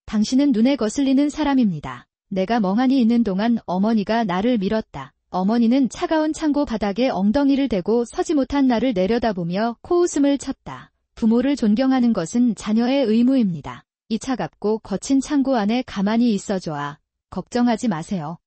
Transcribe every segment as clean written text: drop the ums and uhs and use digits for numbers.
당신은 눈에 거슬리는 사람입니다. 내가 멍하니 있는 동안 어머니가 나를 밀었다. 어머니는 차가운 창고 바닥에 엉덩이를 대고 서지 못한 나를 내려다보며 코웃음을 쳤다. 부모를 존경하는 것은 자녀의 의무입니다. 이 차갑고 거친 창고 안에 가만히 있어줘야 걱정하지 마세요.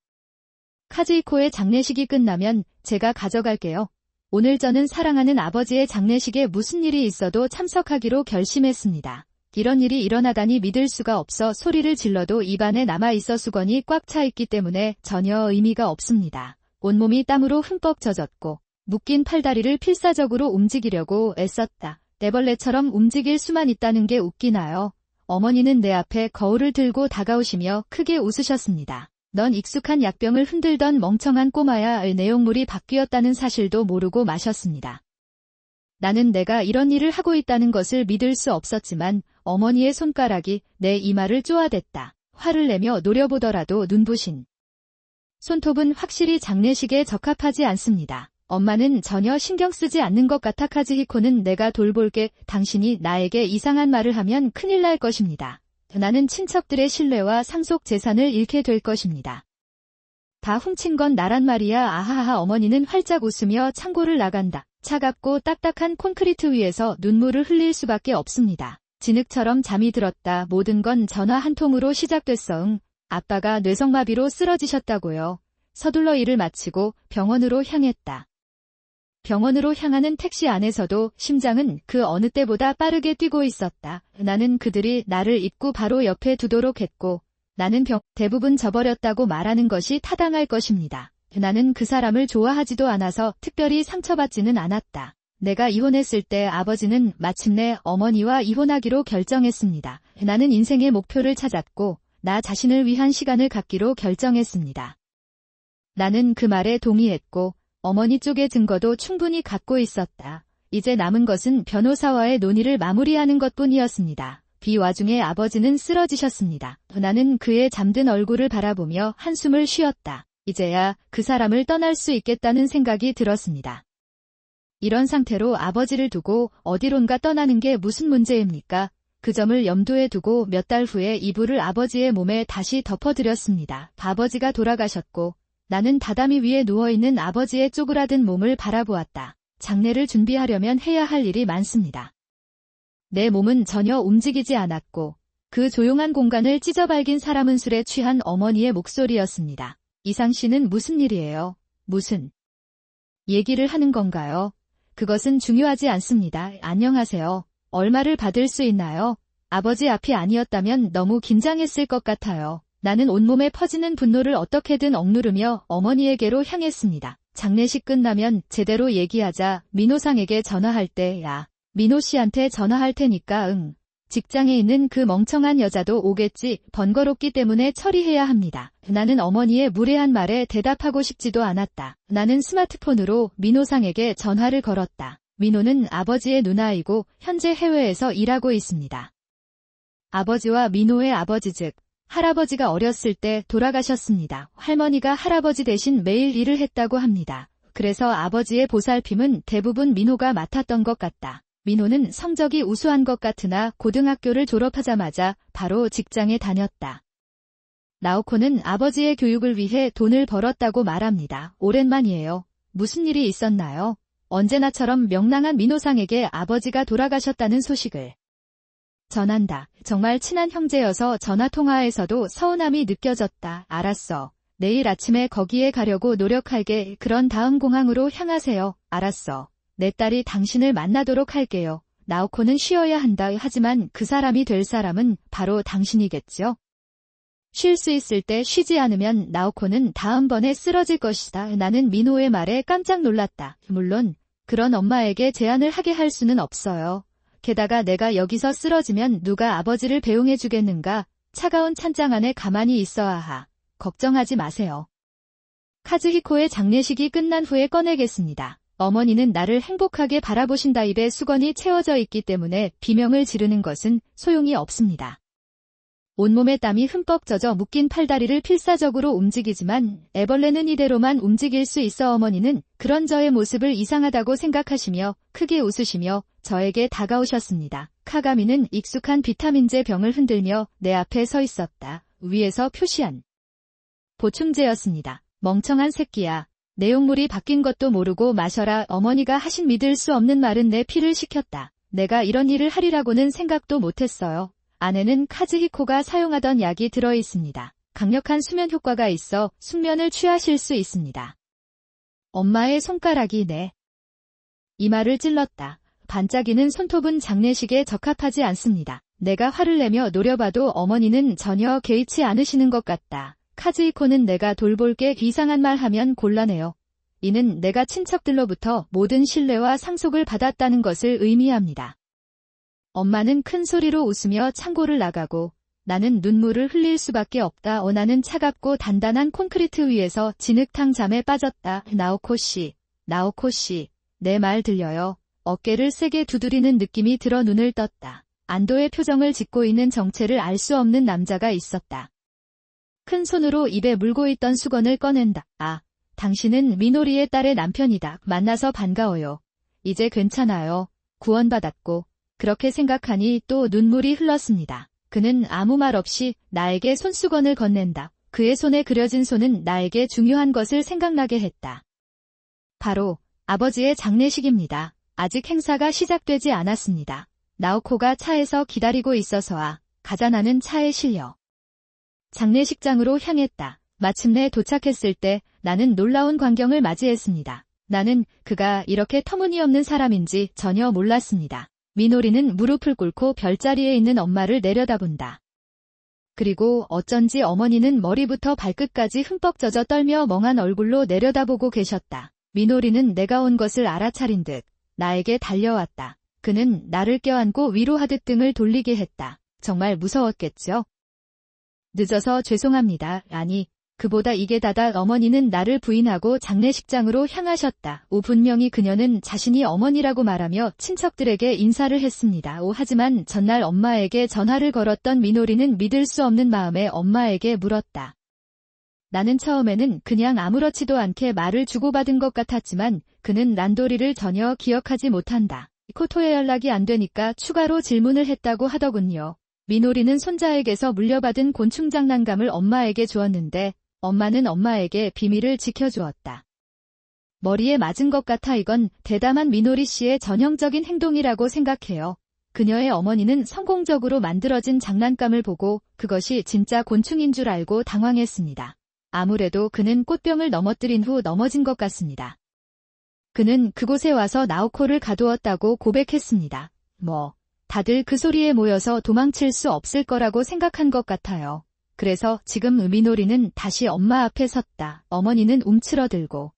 카즈히코의 장례식이 끝나면 제가 가져갈게요. 오늘 저는 사랑하는 아버지의 장례식에 무슨 일이 있어도 참석하기로 결심했습니다. 이런 일이 일어나다니 믿을 수가 없어 소리를 질러도 입안에 남아있어 수건이 꽉 차 있기 때문에 전혀 의미가 없습니다. 온몸이 땀으로 흠뻑 젖었고 묶인 팔다리를 필사적으로 움직이려고 애썼다. 애벌레처럼 움직일 수만 있다는 게 웃기나요? 어머니는 내 앞에 거울을 들고 다가오시며 크게 웃으셨습니다. 넌 익숙한 약병을 흔들던 멍청한 꼬마야의 내용물이 바뀌었다는 사실도 모르고 마셨습니다. 나는 내가 이런 일을 하고 있다는 것을 믿을 수 없었지만 어머니의 손가락이 내 이마를 쪼아댔다. 화를 내며 노려보더라도 눈부신 손톱은 확실히 장례식에 적합하지 않습니다. 엄마는 전혀 신경 쓰지 않는 것 같아. 카즈히코는 내가 돌볼게. 당신이 나에게 이상한 말을 하면 큰일 날 것입니다. 나는 친척들의 신뢰와 상속 재산을 잃게 될 것입니다. 다 훔친 건 나란 말이야. 아하하. 어머니는 활짝 웃으며 창고를 나간다. 차갑고 딱딱한 콘크리트 위에서 눈물을 흘릴 수밖에 없습니다. 진흙처럼 잠이 들었다. 모든 건 전화 한 통으로 시작됐어. 응. 아빠가 뇌성마비로 쓰러지셨다고요. 서둘러 일을 마치고 병원으로 향했다. 병원으로 향하는 택시 안에서도 심장은 그 어느 때보다 빠르게 뛰고 있었다. 나는 그들이 나를 입구 바로 옆에 두도록 했고 나는 대부분 져버렸다고 말하는 것이 타당할 것입니다. 나는 그 사람을 좋아하지도 않아서 특별히 상처받지는 않았다. 내가 이혼했을 때 아버지는 마침내 어머니와 이혼하기로 결정했습니다. 나는 인생의 목표를 찾았고 나 자신을 위한 시간을 갖기로 결정했습니다. 나는 그 말에 동의했고 어머니 쪽의 증거도 충분히 갖고 있었다. 이제 남은 것은 변호사와의 논의를 마무리하는 것뿐이었습니다. 비 와중에 아버지는 쓰러지셨습니다. 나는 그의 잠든 얼굴을 바라보며 한숨을 쉬었다. 이제야 그 사람을 떠날 수 있겠다는 생각이 들었습니다. 이런 상태로 아버지를 두고 어디론가 떠나는 게 무슨 문제입니까? 그 점을 염두에 두고 몇 달 후에 이불을 아버지의 몸에 다시 덮어드렸습니다. 아버지가 돌아가셨고 나는 다다미 위에 누워있는 아버지의 쪼그라든 몸을 바라보았다. 장례를 준비하려면 해야 할 일이 많습니다. 내 몸은 전혀 움직이지 않았고 그 조용한 공간을 찢어발긴 사람은 술에 취한 어머니의 목소리였습니다. 이상 씨는 무슨 일이에요? 무슨 얘기를 하는 건가요? 그것은 중요하지 않습니다. 안녕하세요. 얼마를 받을 수 있나요? 아버지 앞이 아니었다면 너무 긴장했을 것 같아요. 나는 온몸에 퍼지는 분노를 어떻게든 억누르며 어머니에게로 향했습니다. 장례식 끝나면 제대로 얘기하자. 민호상에게 전화할 때 야, 민호 씨한테 전화할 테니까 응. 직장에 있는 그 멍청한 여자도 오겠지. 번거롭기 때문에 처리해야 합니다. 나는 어머니의 무례한 말에 대답하고 싶지도 않았다. 나는 스마트폰으로 민호상에게 전화를 걸었다. 민호는 아버지의 누나이고 현재 해외에서 일하고 있습니다. 아버지와 민호의 아버지 즉 할아버지가 어렸을 때 돌아가셨습니다. 할머니가 할아버지 대신 매일 일을 했다고 합니다. 그래서 아버지의 보살핌은 대부분 민호가 맡았던 것 같다. 민호는 성적이 우수한 것 같으나 고등학교를 졸업하자마자 바로 직장에 다녔다. 나오코는 아버지의 교육을 위해 돈을 벌었다고 말합니다. 오랜만이에요. 무슨 일이 있었나요? 언제나처럼 명랑한 민호상에게 아버지가 돌아가셨다는 소식을 전한다. 정말 친한 형제여서 전화통화에서도 서운함이 느껴졌다. 알았어. 내일 아침에 거기에 가려고 노력할게. 그런 다음 공항으로 향하세요. 알았어. 내 딸이 당신을 만나도록 할게요. 나오코는 쉬어야 한다. 하지만 그 사람이 될 사람은 바로 당신이겠죠? 쉴 수 있을 때 쉬지 않으면 나오코는 다음번에 쓰러질 것이다. 나는 민호의 말에 깜짝 놀랐다. 물론 그런 엄마에게 제안을 하게 할 수는 없어요. 게다가 내가 여기서 쓰러지면 누가 아버지를 배웅해 주겠는가? 차가운 찬장 안에 가만히 있어야 하. 걱정하지 마세요. 카즈히코의 장례식이 끝난 후에 꺼내겠습니다. 어머니는 나를 행복하게 바라보신다. 입에 수건이 채워져 있기 때문에 비명을 지르는 것은 소용이 없습니다. 온몸에 땀이 흠뻑 젖어 묶인 팔다리를 필사적으로 움직이지만 애벌레는 이대로만 움직일 수 있어. 어머니는 그런 저의 모습을 이상하다고 생각하시며 크게 웃으시며 저에게 다가오셨습니다. 카가미는 익숙한 비타민제 병을 흔들며 내 앞에 서 있었다. 위에서 표시한 보충제였습니다. 멍청한 새끼야. 내용물이 바뀐 것도 모르고 마셔라. 어머니가 하신 믿을 수 없는 말은 내 피를 식혔다. 내가 이런 일을 하리라고는 생각도 못했어요. 안에는 카즈히코가 사용하던 약이 들어있습니다. 강력한 수면 효과가 있어 숙면을 취하실 수 있습니다. 엄마의 손가락이 내 이마를 찔렀다. 반짝이는 손톱은 장례식에 적합하지 않습니다. 내가 화를 내며 노려봐도 어머니는 전혀 개의치 않으시는 것 같다. 카즈히코는 내가 돌볼게 이상한 말 하면 곤란해요. 이는 내가 친척들로부터 모든 신뢰와 상속을 받았다는 것을 의미합니다. 엄마는 큰 소리로 웃으며 창고를 나가고 나는 눈물을 흘릴 수밖에 없다. 나는 차갑고 단단한 콘크리트 위에서 진흙탕 잠에 빠졌다. 나오코 씨, 나오코 씨, 내 말 들려요. 어깨를 세게 두드리는 느낌이 들어 눈을 떴다. 안도의 표정을 짓고 있는 정체를 알 수 없는 남자가 있었다. 큰 손으로 입에 물고 있던 수건을 꺼낸다. 아, 당신은 미노리의 딸의 남편이다. 만나서 반가워요. 이제 괜찮아요. 구원받았고. 그렇게 생각하니 또 눈물이 흘렀습니다. 그는 아무 말 없이 나에게 손수건을 건넨다. 그의 손에 그려진 손은 나에게 중요한 것을 생각나게 했다. 바로 아버지의 장례식입니다. 아직 행사가 시작되지 않았습니다. 나오코가 차에서 기다리고 있어서야 가자. 나는 차에 실려 장례식장으로 향했다. 마침내 도착했을 때 나는 놀라운 광경을 맞이했습니다. 나는 그가 이렇게 터무니없는 사람인지 전혀 몰랐습니다. 미노리는 무릎을 꿇고 별자리에 있는 엄마를 내려다본다. 그리고 어쩐지 어머니는 머리부터 발끝까지 흠뻑 젖어 떨며 멍한 얼굴로 내려다보고 계셨다. 미노리는 내가 온 것을 알아차린 듯 나에게 달려왔다. 그는 나를 껴안고 위로하듯 등을 돌리게 했다. 정말 무서웠겠죠? 늦어서 죄송합니다. 아니, 그보다 이게 다다. 어머니는 나를 부인하고 장례식장으로 향하셨다. 분명히 그녀는 자신이 어머니라고 말하며 친척들에게 인사를 했습니다. 하지만 전날 엄마에게 전화를 걸었던 미노리는 믿을 수 없는 마음에 엄마에게 물었다. 나는 처음에는 그냥 아무렇지도 않게 말을 주고받은 것 같았지만 그는 란도리를 전혀 기억하지 못한다. 코토에 연락이 안 되니까 추가로 질문을 했다고 하더군요. 미노리는 손자에게서 물려받은 곤충 장난감을 엄마에게 주었는데 엄마는 엄마에게 비밀을 지켜주었다. 머리에 맞은 것 같아. 이건 대담한 미노리 씨의 전형적인 행동이라고 생각해요. 그녀의 어머니는 성공적으로 만들어진 장난감을 보고 그것이 진짜 곤충인 줄 알고 당황했습니다. 아무래도 그는 꽃병을 넘어뜨린 후 넘어진 것 같습니다. 그는 그곳에 와서 나오코를 가두었다고 고백했습니다. 다들 그 소리에 모여서 도망칠 수 없을 거라고 생각한 것 같아요. 그래서 지금 미노리는 다시 엄마 앞에 섰다. 어머니는 움츠러들고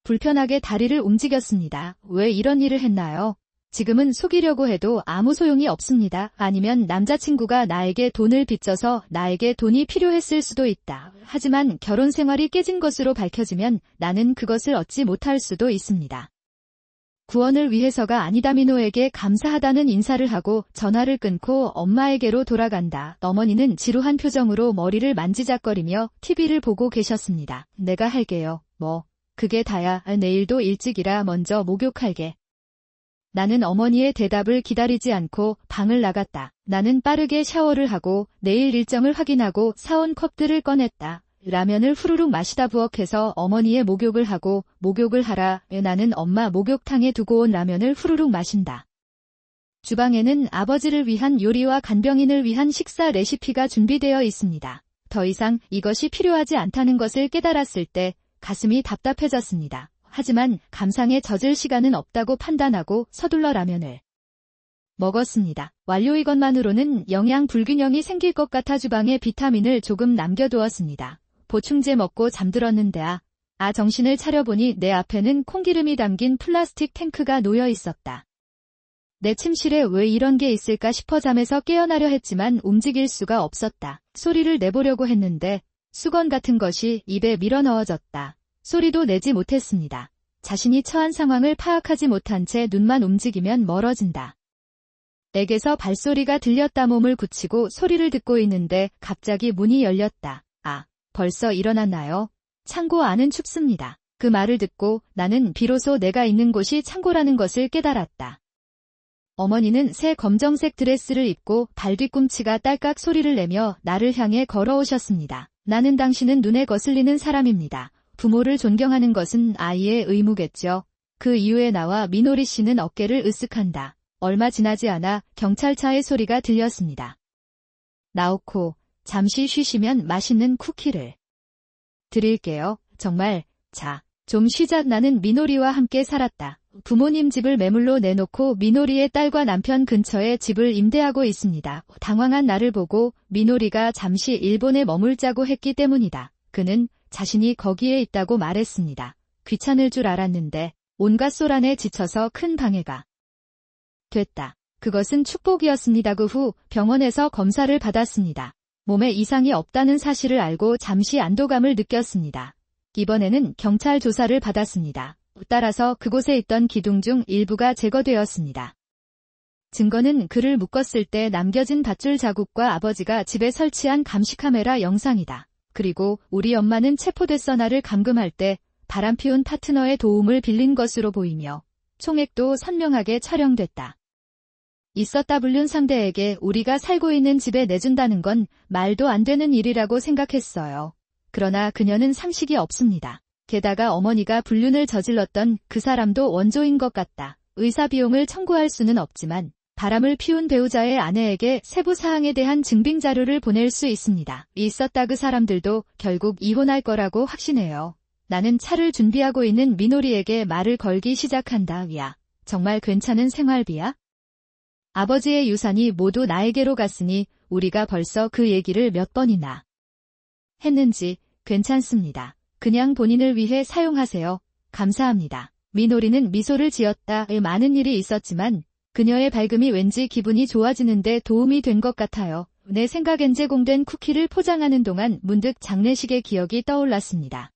불편하게 다리를 움직였습니다. 왜 이런 일을 했나요? 지금은 속이려고 해도 아무 소용이 없습니다. 아니면 남자친구가 나에게 돈을 빚져서 나에게 돈이 필요했을 수도 있다. 하지만 결혼 생활이 깨진 것으로 밝혀지면 나는 그것을 얻지 못할 수도 있습니다. 구원을 위해서가 아니다. 미노에게 감사하다는 인사를 하고 전화를 끊고 엄마에게로 돌아간다. 어머니는 지루한 표정으로 머리를 만지작거리며 TV를 보고 계셨습니다. 내가 할게요. 그게 다야. 내일도 일찍이라 먼저 목욕할게. 나는 어머니의 대답을 기다리지 않고 방을 나갔다. 나는 빠르게 샤워를 하고 내일 일정을 확인하고 사온 컵들을 꺼냈다. 라면을 후루룩 마시다 부엌에서 어머니의 목욕을 하고 목욕을 하라. 나는 엄마 목욕탕에 두고 온 라면을 후루룩 마신다. 주방에는 아버지를 위한 요리와 간병인을 위한 식사 레시피가 준비되어 있습니다. 더 이상 이것이 필요하지 않다는 것을 깨달았을 때 가슴이 답답해졌습니다. 하지만 감상에 젖을 시간은 없다고 판단하고 서둘러 라면을 먹었습니다. 완료. 이것만으로는 영양 불균형이 생길 것 같아 주방에 비타민을 조금 남겨두었습니다. 보충제 먹고 잠들었는데 정신을 차려보니 내 앞에는 콩기름이 담긴 플라스틱 탱크가 놓여 있었다. 내 침실에 왜 이런 게 있을까 싶어 잠에서 깨어나려 했지만 움직일 수가 없었다. 소리를 내보려고 했는데 수건 같은 것이 입에 밀어 넣어졌다. 소리도 내지 못했습니다. 자신이 처한 상황을 파악하지 못한 채 눈만 움직이면 멀어진다. 액에서 발소리가 들렸다. 몸을 굳히고 소리를 듣고 있는데 갑자기 문이 열렸다. 벌써 일어났나요? 창고 안은 춥습니다. 그 말을 듣고 나는 비로소 내가 있는 곳이 창고라는 것을 깨달았다. 어머니는 새 검정색 드레스를 입고 발 뒤꿈치가 딸깍 소리를 내며 나를 향해 걸어오셨습니다. 나는 당신은 눈에 거슬리는 사람입니다. 부모를 존경하는 것은 아이의 의무겠죠. 그 이후에 나와 미노리 씨는 어깨를 으쓱한다. 얼마 지나지 않아 경찰차의 소리가 들렸습니다. 나오코, 잠시 쉬시면 맛있는 쿠키를 드릴게요. 정말, 자, 좀 쉬자. 나는 미노리와 함께 살았다. 부모님 집을 매물로 내놓고 미노리의 딸과 남편 근처에 집을 임대하고 있습니다. 당황한 나를 보고 미노리가 잠시 일본에 머물자고 했기 때문이다. 그는 자신이 거기에 있다고 말했습니다. 귀찮을 줄 알았는데 온갖 소란에 지쳐서 큰 방해가 됐다. 그것은 축복이었습니다. 그 후 병원에서 검사를 받았습니다. 몸에 이상이 없다는 사실을 알고 잠시 안도감을 느꼈습니다. 이번에는 경찰 조사를 받았습니다. 따라서 그곳에 있던 기둥 중 일부가 제거되었습니다. 증거는 그를 묶었을 때 남겨진 밧줄 자국과 아버지가 집에 설치한 감시카메라 영상이다. 그리고 우리 엄마는 체포됐어. 나를 감금할 때 바람피운 파트너의 도움을 빌린 것으로 보이며 총액도 선명하게 촬영됐다. 있었다. 불륜 상대에게 우리가 살고 있는 집에 내준다는 건 말도 안 되는 일이라고 생각했어요. 그러나 그녀는 상식이 없습니다. 게다가 어머니가 불륜을 저질렀던 그 사람도 원조인 것 같다. 의사 비용을 청구할 수는 없지만 바람을 피운 배우자의 아내에게 세부 사항에 대한 증빙 자료를 보낼 수 있습니다. 있었다. 그 사람들도 결국 이혼할 거라고 확신해요. 나는 차를 준비하고 있는 미노리에게 말을 걸기 시작한다. 야, 정말 괜찮은 생활비야? 아버지의 유산이 모두 나에게로 갔으니 우리가 벌써 그 얘기를 몇 번이나 했는지. 괜찮습니다. 그냥 본인을 위해 사용하세요. 감사합니다. 미노리는 미소를 지었다. 많은 일이 있었지만 그녀의 밝음이 왠지 기분이 좋아지는데 도움이 된 것 같아요. 내 생각엔 제공된 쿠키를 포장하는 동안 문득 장례식의 기억이 떠올랐습니다.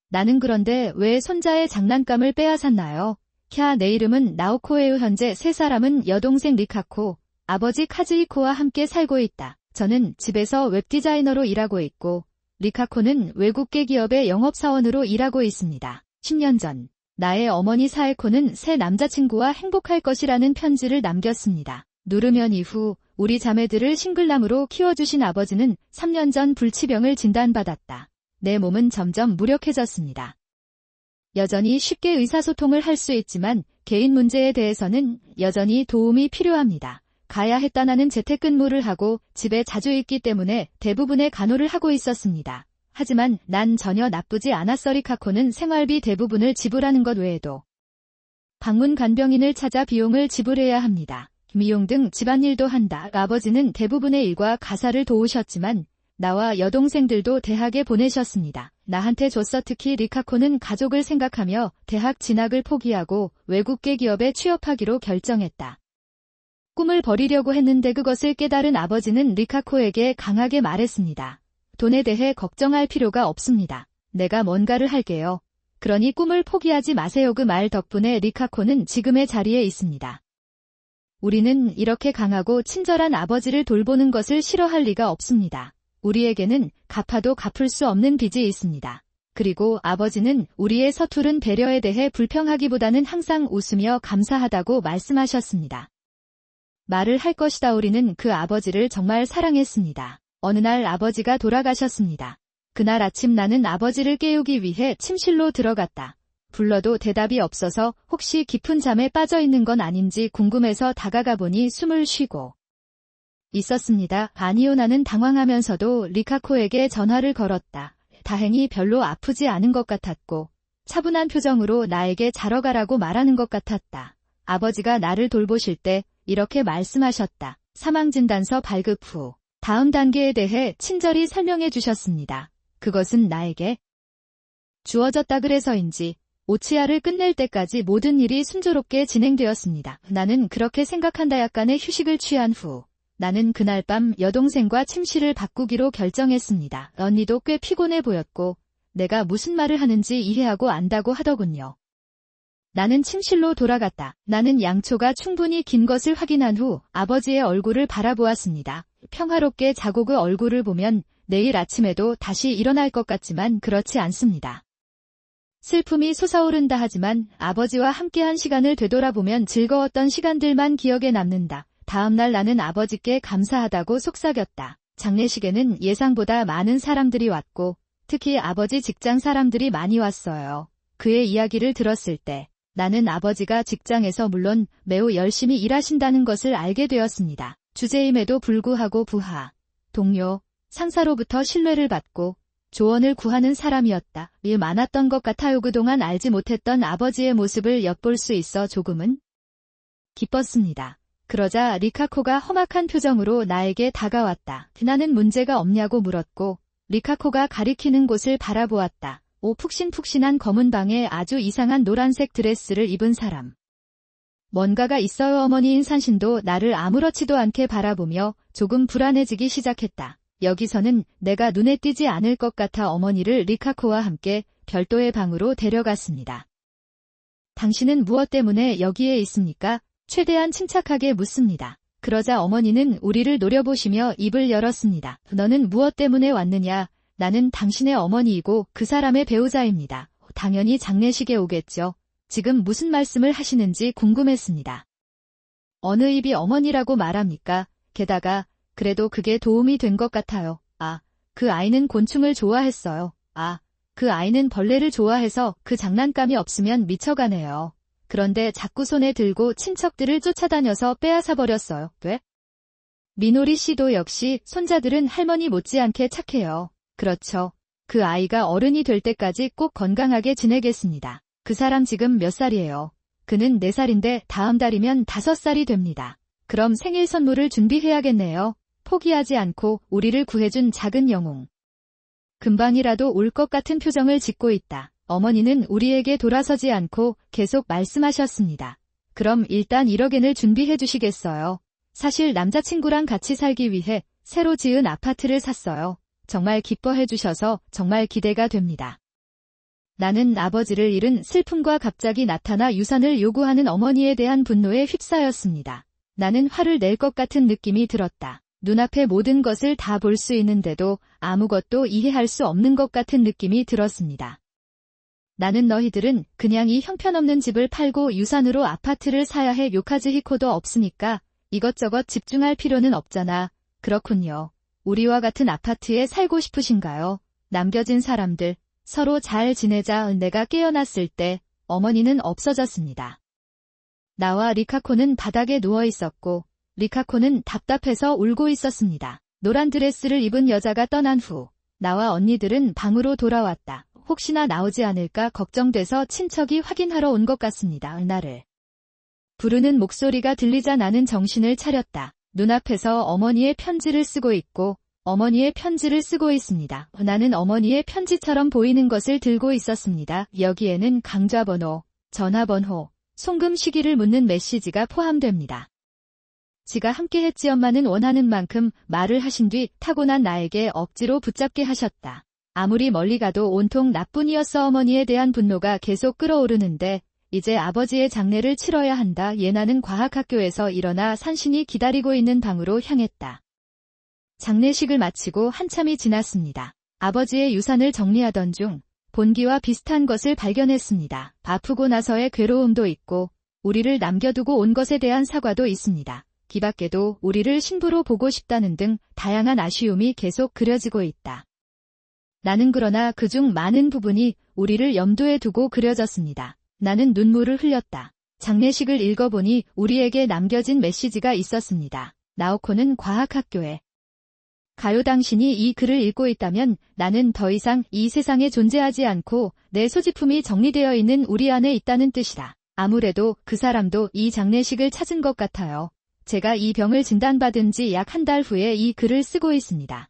나는 그런데 왜 손자의 장난감을 빼앗았나요? 캬, 내 이름은 나오코예요. 현재 세 사람은 여동생 리카코, 아버지 카즈이코와 함께 살고 있다. 저는 집에서 웹디자이너로 일하고 있고 리카코는 외국계 기업의 영업사원으로 일하고 있습니다. 10년 전 나의 어머니 사에코는 새 남자친구와 행복할 것이라는 편지를 남겼습니다. 누르면 이후 우리 자매들을 싱글남으로 키워주신 아버지는 3년 전 불치병을 진단받았다. 내 몸은 점점 무력해졌습니다. 여전히 쉽게 의사소통을 할 수 있지만 개인 문제에 대해서는 여전히 도움이 필요합니다. 가야 했다. 나는 재택근무를 하고 집에 자주 있기 때문에 대부분의 간호를 하고 있었습니다. 하지만 난 전혀 나쁘지 않았어. 리카코는 생활비 대부분을 지불하는 것 외에도 방문 간병인을 찾아 비용을 지불해야 합니다. 미용 등 집안일도 한다. 아버지는 대부분의 일과 가사를 도우셨지만 나와 여동생들도 대학에 보내셨습니다. 나한테 줬어. 특히 리카코는 가족을 생각하며 대학 진학을 포기하고 외국계 기업에 취업하기로 결정했다. 꿈을 버리려고 했는데 그것을 깨달은 아버지는 리카코에게 강하게 말했습니다. 돈에 대해 걱정할 필요가 없습니다. 내가 뭔가를 할게요. 그러니 꿈을 포기하지 마세요. 그 말 덕분에 리카코는 지금의 자리에 있습니다. 우리는 이렇게 강하고 친절한 아버지를 돌보는 것을 싫어할 리가 없습니다. 우리에게는 갚아도 갚을 수 없는 빚이 있습니다. 그리고 아버지는 우리의 서투른 배려에 대해 불평하기보다는 항상 웃으며 감사하다고 말씀하셨습니다. 말을 할 것이다. 우리는 그 아버지를 정말 사랑했습니다. 어느 날 아버지가 돌아가셨습니다. 그날 아침 나는 아버지를 깨우기 위해 침실로 들어갔다. 불러도 대답이 없어서 혹시 깊은 잠에 빠져 있는 건 아닌지 궁금해서 다가가 보니 숨을 쉬고 있었습니다. 아니요. 나는 당황하면서도 리카코에게 전화를 걸었다. 다행히 별로 아프지 않은 것 같았고 차분한 표정으로 나에게 자러 가라고 말하는 것 같았다. 아버지가 나를 돌보실 때 이렇게 말씀하셨다. 사망진단서 발급 후 다음 단계에 대해 친절히 설명해 주셨습니다. 그것은 나에게 주어졌다. 그래서인지 오치아를 끝낼 때까지 모든 일이 순조롭게 진행되었습니다. 나는 그렇게 생각한다. 약간의 휴식을 취한 후 나는 그날 밤 여동생과 침실을 바꾸기로 결정했습니다. 언니도 꽤 피곤해 보였고 내가 무슨 말을 하는지 이해하고 안다고 하더군요. 나는 침실로 돌아갔다. 나는 양초가 충분히 긴 것을 확인한 후 아버지의 얼굴을 바라보았습니다. 평화롭게 자고 그 얼굴을 보면 내일 아침에도 다시 일어날 것 같지만 그렇지 않습니다. 슬픔이 솟아오른다 하지만 아버지와 함께한 시간을 되돌아보면 즐거웠던 시간들만 기억에 남는다. 다음날 나는 아버지께 감사하다고 속삭였다. 장례식에는 예상보다 많은 사람들이 왔고 특히 아버지 직장 사람들이 많이 왔어요. 그의 이야기를 들었을 때 나는 아버지가 직장에서 물론 매우 열심히 일하신다는 것을 알게 되었습니다. 주제임에도 불구하고 부하, 동료, 상사로부터 신뢰를 받고 조언을 구하는 사람이었다. 일 많았던 것 같아요. 그동안 알지 못했던 아버지의 모습을 엿볼 수 있어 조금은 기뻤습니다. 그러자 리카코가 험악한 표정으로 나에게 다가왔다. 나는 문제가 없냐고 물었고 리카코가 가리키는 곳을 바라보았다. 푹신푹신한 검은 방에 아주 이상한 노란색 드레스를 입은 사람. 뭔가가 있어요. 어머니인 산신도 나를 아무렇지도 않게 바라보며 조금 불안해지기 시작했다. 여기서는 내가 눈에 띄지 않을 것 같아 어머니를 리카코와 함께 별도의 방으로 데려갔습니다. 당신은 무엇 때문에 여기에 있습니까? 최대한 침착하게 묻습니다. 그러자 어머니는 우리를 노려보시며 입을 열었습니다. 너는 무엇 때문에 왔느냐? 나는 당신의 어머니이고 그 사람의 배우자입니다. 당연히 장례식에 오겠죠. 지금 무슨 말씀을 하시는지 궁금했습니다. 어느 입이 어머니라고 말합니까? 게다가 그래도 그게 도움이 된 것 같아요. 그 아이는 곤충을 좋아했어요. 그 아이는 벌레를 좋아해서 그 장난감이 없으면 미쳐가네요. 그런데 자꾸 손에 들고 친척들을 쫓아다녀서 빼앗아버렸어요. 왜? 미노리 씨도 역시 손자들은 할머니 못지않게 착해요. 그렇죠. 그 아이가 어른이 될 때까지 꼭 건강하게 지내겠습니다. 그 사람 지금 몇 살이에요? 그는 4살인데 다음 달이면 5살이 됩니다. 그럼 생일 선물을 준비해야겠네요. 포기하지 않고 우리를 구해준 작은 영웅. 금방이라도 올 것 같은 표정을 짓고 있다. 어머니는 우리에게 돌아서지 않고 계속 말씀하셨습니다. 그럼 일단 1억 엔을 준비해 주시겠어요? 사실 남자친구랑 같이 살기 위해 새로 지은 아파트를 샀어요. 정말 기뻐해 주셔서 정말 기대가 됩니다. 나는 아버지를 잃은 슬픔과 갑자기 나타나 유산을 요구하는 어머니에 대한 분노에 휩싸였습니다. 나는 화를 낼 것 같은 느낌이 들었다. 눈앞의 모든 것을 다 볼 수 있는데도 아무것도 이해할 수 없는 것 같은 느낌이 들었습니다. 나는 너희들은 그냥 이 형편없는 집을 팔고 유산으로 아파트를 사야 해. 요카즈히코도 없으니까 이것저것 집중할 필요는 없잖아. 그렇군요. 우리와 같은 아파트에 살고 싶으신가요? 남겨진 사람들, 서로 잘 지내자. 내가 깨어났을 때 어머니는 없어졌습니다. 나와 리카코는 바닥에 누워 있었고 리카코는 답답해서 울고 있었습니다. 노란 드레스를 입은 여자가 떠난 후 나와 언니들은 방으로 돌아왔다. 혹시나 나오지 않을까 걱정돼서 친척이 확인하러 온 것 같습니다. 나를 부르는 목소리가 들리자 나는 정신을 차렸다. 눈앞에서 어머니의 편지를 쓰고 있고 어머니의 편지를 쓰고 있습니다. 나는 어머니의 편지처럼 보이는 것을 들고 있었습니다. 여기에는 강좌번호, 전화번호, 송금 시기를 묻는 메시지가 포함됩니다. 지가 함께했지. 엄마는 원하는 만큼 말을 하신 뒤 타고난 나에게 억지로 붙잡게 하셨다. 아무리 멀리 가도 온통 나뿐이었어. 어머니에 대한 분노가 계속 끓어오르는데 이제 아버지의 장례를 치러야 한다. 예나는 과학학교에서 일어나 산신이 기다리고 있는 방으로 향했다. 장례식을 마치고 한참이 지났습니다. 아버지의 유산을 정리하던 중 본기와 비슷한 것을 발견했습니다. 아프고 나서의 괴로움도 있고 우리를 남겨두고 온 것에 대한 사과도 있습니다. 기 밖에도 우리를 신부로 보고 싶다는 등 다양한 아쉬움이 계속 그려지고 있다. 나는 그러나 그중 많은 부분이 우리를 염두에 두고 그려졌습니다. 나는 눈물을 흘렸다. 장례식을 읽어보니 우리에게 남겨진 메시지가 있었습니다. 나오코는 과학학교에 가요. 당신이 이 글을 읽고 있다면 나는 더 이상 이 세상에 존재하지 않고 내 소지품이 정리되어 있는 우리 안에 있다는 뜻이다. 아무래도 그 사람도 이 장례식을 찾은 것 같아요. 제가 이 병을 진단받은 지 약 한 달 후에 이 글을 쓰고 있습니다.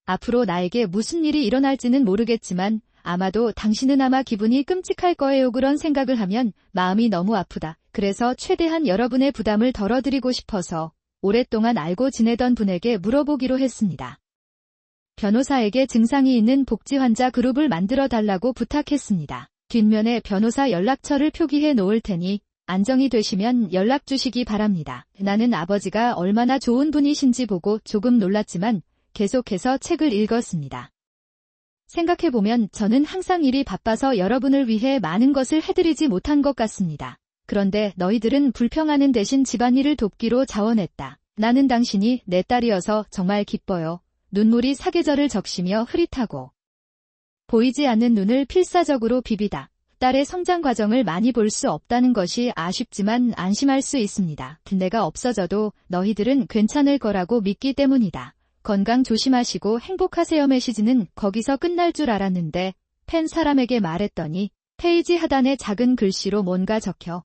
앞으로 나에게 무슨 일이 일어날지는 모르겠지만 아마도 당신은 아마 기분이 끔찍할 거예요. 그런 생각을 하면 마음이 너무 아프다. 그래서 최대한 여러분의 부담을 덜어드리고 싶어서 오랫동안 알고 지내던 분에게 물어보기로 했습니다. 변호사에게 증상이 있는 복지 환자 그룹을 만들어 달라고 부탁했습니다. 뒷면에 변호사 연락처를 표기해 놓을 테니 안정이 되시면 연락 주시기 바랍니다. 나는 아버지가 얼마나 좋은 분이신지 보고 조금 놀랐지만 계속해서 책을 읽었습니다. 생각해보면 저는 항상 일이 바빠서 여러분을 위해 많은 것을 해드리지 못한 것 같습니다. 그런데 너희들은 불평하는 대신 집안일을 돕기로 자원했다. 나는 당신이 내 딸이어서 정말 기뻐요. 눈물이 사계절을 적시며 흐릿하고 보이지 않는 눈을 필사적으로 비비다. 딸의 성장 과정을 많이 볼 수 없다는 것이 아쉽지만 안심할 수 있습니다. 내가 없어져도 너희들은 괜찮을 거라고 믿기 때문이다. 건강 조심하시고 행복하세요. 메시지는 거기서 끝날 줄 알았는데 팬 사람에게 말했더니 페이지 하단에 작은 글씨로 뭔가 적혀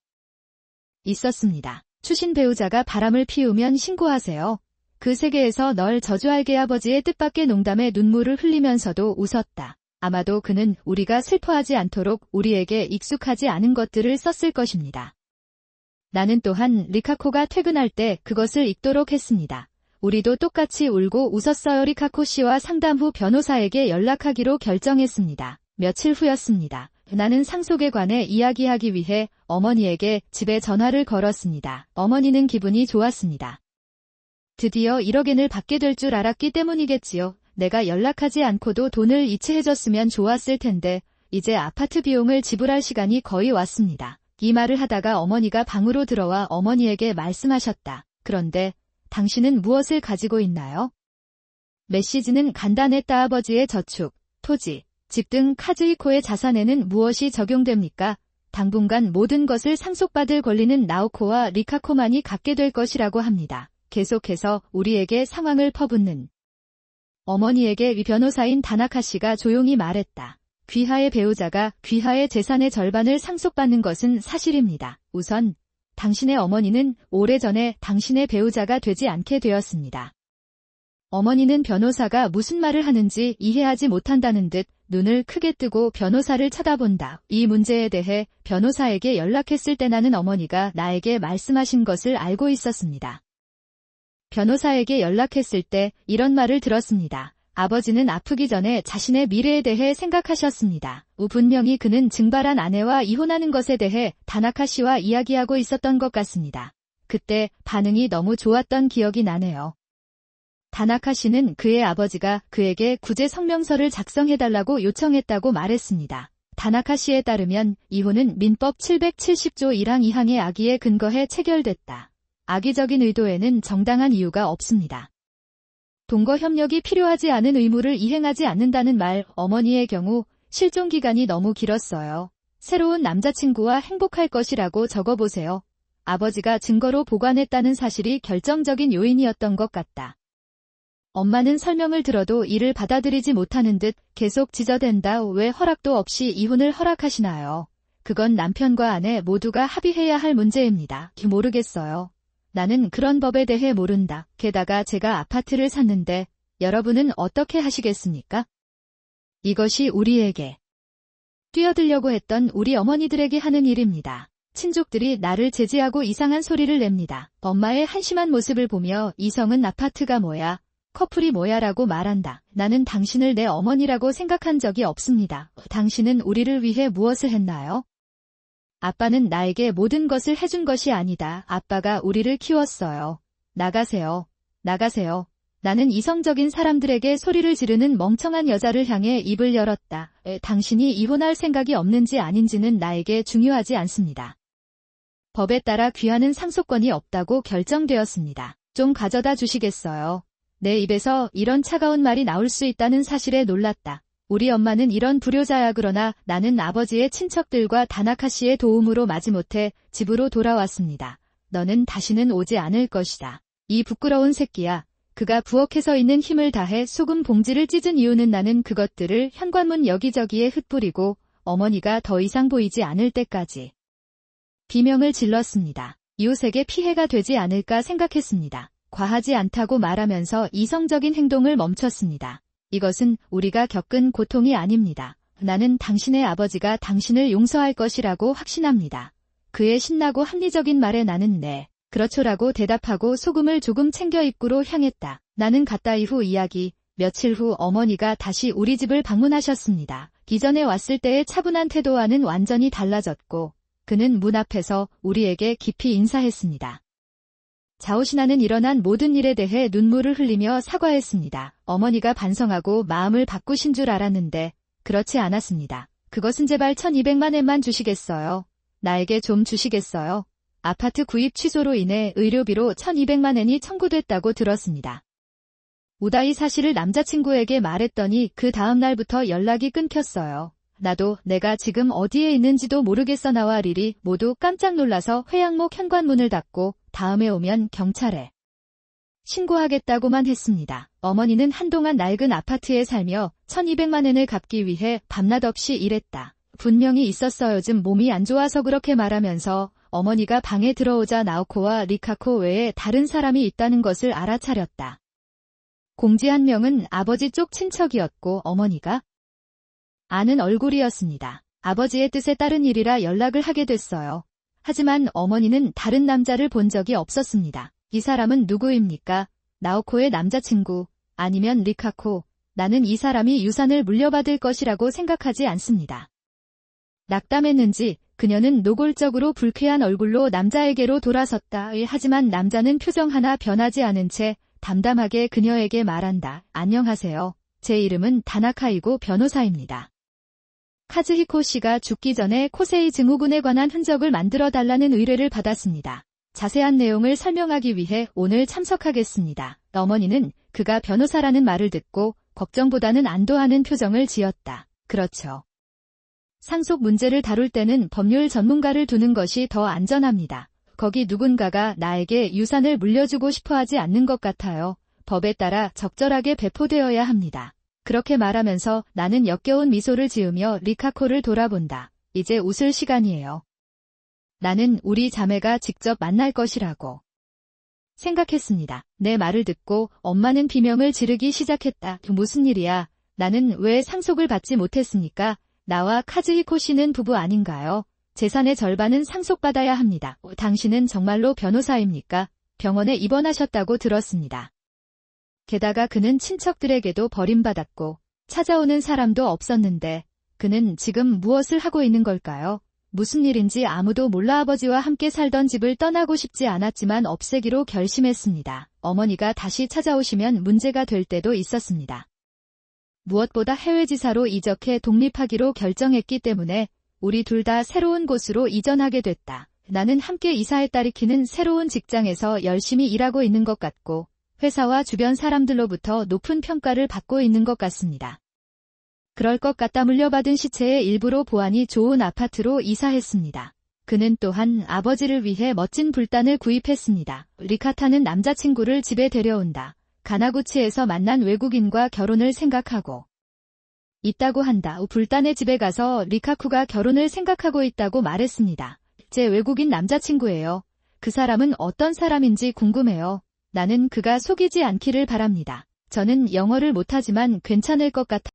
있었습니다. 추신 배우자가 바람을 피우면 신고하세요. 그 세계에서 널 저주할게. 아버지의 뜻밖의 농담에 눈물을 흘리면서도 웃었다. 아마도 그는 우리가 슬퍼하지 않도록 우리에게 익숙하지 않은 것들을 썼을 것입니다. 나는 또한 리카코가 퇴근할 때 그것을 읽도록 했습니다. 우리도 똑같이 울고 웃었어요. 리카코 씨와 상담 후 변호사에게 연락하기로 결정했습니다. 며칠 후였습니다. 나는 상속에 관해 이야기하기 위해 어머니에게 집에 전화를 걸었습니다. 어머니는 기분이 좋았습니다. 드디어 1억엔을 받게 될 줄 알았기 때문이겠지요. 내가 연락하지 않고도 돈을 이체해줬으면 좋았을 텐데 이제 아파트 비용을 지불할 시간이 거의 왔습니다. 이 말을 하다가 어머니가 방으로 들어와 어머니에게 말씀하셨다. 그런데 당신은 무엇을 가지고 있나요? 메시지는 간단했다. 아버지의 저축, 토지, 집 등 카즈이코의 자산에는 무엇이 적용됩니까? 당분간 모든 것을 상속받을 권리는 나오코와 리카코만이 갖게 될 것이라고 합니다. 계속해서 우리에게 상황을 퍼붓는 어머니에게 변호사인 다나카 씨가 조용히 말했다. 귀하의 배우자가 귀하의 재산의 절반을 상속받는 것은 사실입니다. 우선 당신의 어머니는 오래전에 당신의 배우자가 되지 않게 되었습니다. 어머니는 변호사가 무슨 말을 하는지 이해하지 못한다는 듯 눈을 크게 뜨고 변호사를 쳐다본다. 이 문제에 대해 변호사에게 연락했을 때 나는 어머니가 나에게 말씀하신 것을 알고 있었습니다. 변호사에게 연락했을 때 이런 말을 들었습니다. 아버지는 아프기 전에 자신의 미래에 대해 생각하셨습니다. 분명히 그는 증발한 아내와 이혼하는 것에 대해 다나카 씨와 이야기하고 있었던 것 같습니다. 그때 반응이 너무 좋았던 기억이 나네요. 다나카 씨는 그의 아버지가 그에게 구제 성명서를 작성해달라고 요청했다고 말했습니다. 다나카 씨에 따르면 이혼은 민법 770조 1항 2항의 악의에 근거해 체결됐다. 악의적인 의도에는 정당한 이유가 없습니다. 동거 협력이 필요하지 않은 의무를 이행하지 않는다는 말. 어머니의 경우 실종 기간이 너무 길었어요. 새로운 남자친구와 행복할 것이라고 적어보세요. 아버지가 증거로 보관했다는 사실이 결정적인 요인이었던 것 같다. 엄마는 설명을 들어도 이를 받아들이지 못하는 듯 계속 지저댄다. 왜 허락도 없이 이혼을 허락하시나요? 그건 남편과 아내 모두가 합의해야 할 문제입니다. 모르겠어요. 나는 그런 법에 대해 모른다. 게다가 제가 아파트를 샀는데 여러분은 어떻게 하시겠습니까? 이것이 우리에게 뛰어들려고 했던 우리 어머니들에게 하는 일입니다. 친족들이 나를 제지하고 이상한 소리를 냅니다. 엄마의 한심한 모습을 보며 이성은 아파트가 뭐야? 커플이 뭐야? 라고 말한다. 나는 당신을 내 어머니라고 생각한 적이 없습니다. 당신은 우리를 위해 무엇을 했나요? 아빠는 나에게 모든 것을 해준 것이 아니다. 아빠가 우리를 키웠어요. 나가세요. 나가세요. 나는 이성적인 사람들에게 소리를 지르는 멍청한 여자를 향해 입을 열었다. 당신이 이혼할 생각이 없는지 아닌지는 나에게 중요하지 않습니다. 법에 따라 귀하는 상속권이 없다고 결정되었습니다. 좀 가져다 주시겠어요? 내 입에서 이런 차가운 말이 나올 수 있다는 사실에 놀랐다. 우리 엄마는 이런 불효자야. 그러나 나는 아버지의 친척들과 다나카 씨의 도움으로 마지못해 집으로 돌아왔습니다. 너는 다시는 오지 않을 것이다. 이 부끄러운 새끼야. 그가 부엌에 있는 힘을 다해 소금 봉지를 찢은 이유는 나는 그것들을 현관문 여기저기에 흩뿌리고 어머니가 더 이상 보이지 않을 때까지 비명을 질렀습니다. 이웃에게 피해가 되지 않을까 생각했습니다. 과하지 않다고 말하면서 이성적인 행동을 멈췄습니다. 이것은 우리가 겪은 고통이 아닙니다. 나는 당신의 아버지가 당신을 용서할 것이라고 확신합니다. 그의 신나고 합리적인 말에 나는 네, 그렇죠라고 대답하고 소금을 조금 챙겨 입구로 향했다. 나는 갔다. 이후 이야기. 며칠 후 어머니가 다시 우리 집을 방문하셨습니다. 기존에 왔을 때의 차분한 태도와는 완전히 달라졌고 그는 문 앞에서 우리에게 깊이 인사했습니다. 자오신하는 일어난 모든 일에 대해 눈물을 흘리며 사과했습니다. 어머니가 반성하고 마음을 바꾸신 줄 알았는데 그렇지 않았습니다. 그것은 제발 1200만 엔만 주시겠어요? 나에게 좀 주시겠어요? 아파트 구입 취소로 인해 의료비로 1200만 엔이 청구됐다고 들었습니다. 우다이 사실을 남자친구에게 말했더니 그 다음 날부터 연락이 끊겼어요. 나도 내가 지금 어디에 있는지도 모르겠어. 나와 릴이 모두 깜짝 놀라서 회양목 현관문을 닫고 다음에 오면 경찰에 신고하겠다고만 했습니다. 어머니는 한동안 낡은 아파트에 살며 1200만 엔을 갚기 위해 밤낮 없이 일했다. 분명히 있었어. 요즘 몸이 안 좋아서 그렇게 말하면서 어머니가 방에 들어오자 나오코와 리카코 외에 다른 사람이 있다는 것을 알아차렸다. 공지 한 명은 아버지 쪽 친척이었고 어머니가 아는 얼굴이었습니다. 아버지의 뜻에 따른 일이라 연락을 하게 됐어요. 하지만 어머니는 다른 남자를 본 적이 없었습니다. 이 사람은 누구입니까? 나오코의 남자친구, 아니면 리카코. 나는 이 사람이 유산을 물려받을 것이라고 생각하지 않습니다. 낙담했는지 그녀는 노골적으로 불쾌한 얼굴로 남자에게로 돌아섰다. 하지만 남자는 표정 하나 변하지 않은 채 담담하게 그녀에게 말한다. 안녕하세요. 제 이름은 다나카이고 변호사입니다. 카즈히코 씨가 죽기 전에 코세이 증후군에 관한 흔적을 만들어 달라는 의뢰를 받았습니다. 자세한 내용을 설명하기 위해 오늘 참석하겠습니다. 어머니는 그가 변호사라는 말을 듣고 걱정보다는 안도하는 표정을 지었다. 그렇죠. 상속 문제를 다룰 때는 법률 전문가를 두는 것이 더 안전합니다. 거기 누군가가 나에게 유산을 물려주고 싶어 하지 않는 것 같아요. 법에 따라 적절하게 배포되어야 합니다. 그렇게 말하면서 나는 역겨운 미소를 지으며 리카코를 돌아본다. 이제 웃을 시간이에요. 나는 우리 자매가 직접 만날 것이라고 생각했습니다. 내 말을 듣고 엄마는 비명을 지르기 시작했다. 무슨 일이야? 나는 왜 상속을 받지 못했습니까? 나와 카즈히코 씨는 부부 아닌가요? 재산의 절반은 상속받아야 합니다. 당신은 정말로 변호사입니까? 병원에 입원하셨다고 들었습니다. 게다가 그는 친척들에게도 버림받았고 찾아오는 사람도 없었는데 그는 지금 무엇을 하고 있는 걸까요? 무슨 일인지 아무도 몰라. 아버지와 함께 살던 집을 떠나고 싶지 않았지만 없애기로 결심했습니다. 어머니가 다시 찾아오시면 문제가 될 때도 있었습니다. 무엇보다 해외지사로 이적해 독립하기로 결정했기 때문에 우리 둘 다 새로운 곳으로 이전하게 됐다. 나는 함께 이사했다리키는 새로운 직장에서 열심히 일하고 있는 것 같고 회사와 주변 사람들로부터 높은 평가를 받고 있는 것 같습니다. 그럴 것 같다. 물려받은 시체의 일부로 보안이 좋은 아파트로 이사했습니다. 그는 또한 아버지를 위해 멋진 불단을 구입했습니다. 리카타는 남자친구를 집에 데려온다. 가나구치에서 만난 외국인과 결혼을 생각하고 있다고 한다. 불단의 집에 가서 리카쿠가 결혼을 생각하고 있다고 말했습니다. 제 외국인 남자친구예요. 그 사람은 어떤 사람인지 궁금해요. 나는 그가 속이지 않기를 바랍니다. 저는 영어를 못하지만 괜찮을 것 같아.